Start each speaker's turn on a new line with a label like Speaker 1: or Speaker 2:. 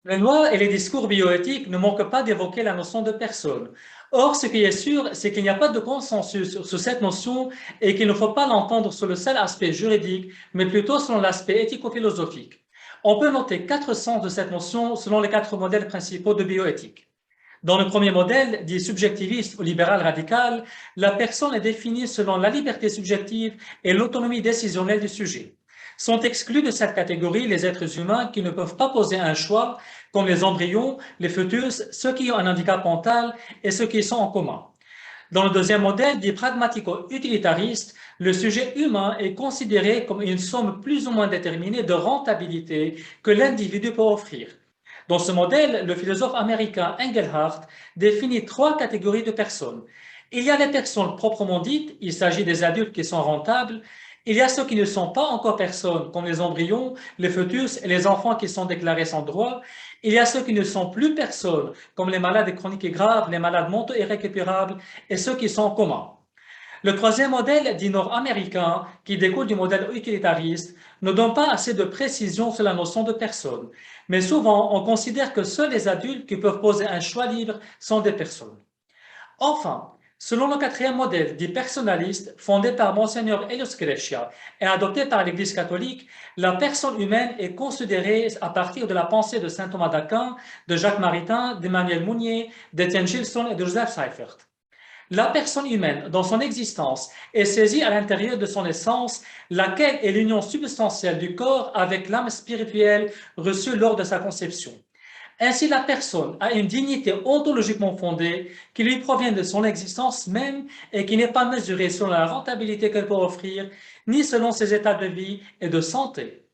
Speaker 1: Les lois et les discours bioéthiques ne manquent pas d'évoquer la notion de personne. Or, ce qui est sûr, c'est qu'il n'y a pas de consensus sur cette notion et qu'il ne faut pas l'entendre sur le seul aspect juridique, mais plutôt selon l'aspect éthico-philosophique. On peut noter quatre sens de cette notion selon les quatre modèles principaux de bioéthique. Dans le premier modèle, dit subjectiviste ou libéral radical, la personne est définie selon la liberté subjective et l'autonomie décisionnelle du sujet. Sont exclus de cette catégorie les êtres humains qui ne peuvent pas poser un choix, comme les embryons, les fœtus, ceux qui ont un handicap mental et ceux qui sont en coma. Dans le deuxième modèle, dit pragmatico-utilitariste, le sujet humain est considéré comme une somme plus ou moins déterminée de rentabilité que l'individu peut offrir. Dans ce modèle, le philosophe américain Engelhardt définit trois catégories de personnes. Il y a les personnes proprement dites, il s'agit des adultes qui sont rentables. Il y a ceux qui ne sont pas encore personnes, comme les embryons, les fœtus et les enfants qui sont déclarés sans droit. Il y a ceux qui ne sont plus personnes, comme les malades chroniques et graves, les malades mentaux irrécupérables et ceux qui sont en coma. Le troisième modèle dit nord-américain, qui découle du modèle utilitariste, ne donne pas assez de précision sur la notion de personne. Mais souvent, on considère que seuls les adultes qui peuvent poser un choix libre sont des personnes. Enfin, selon le quatrième modèle dit personnaliste, fondé par Monseigneur Helios Crescia et adopté par l'Église catholique, la personne humaine est considérée à partir de la pensée de saint Thomas d'Aquin, de Jacques Maritain, d'Emmanuel Mounier, d'Étienne Gilson et de Joseph Seifert. La personne humaine, dans son existence, est saisie à l'intérieur de son essence, laquelle est l'union substantielle du corps avec l'âme spirituelle reçue lors de sa conception. Ainsi, la personne a une dignité ontologiquement fondée qui lui provient de son existence même et qui n'est pas mesurée selon la rentabilité qu'elle peut offrir, ni selon ses états de vie et de santé.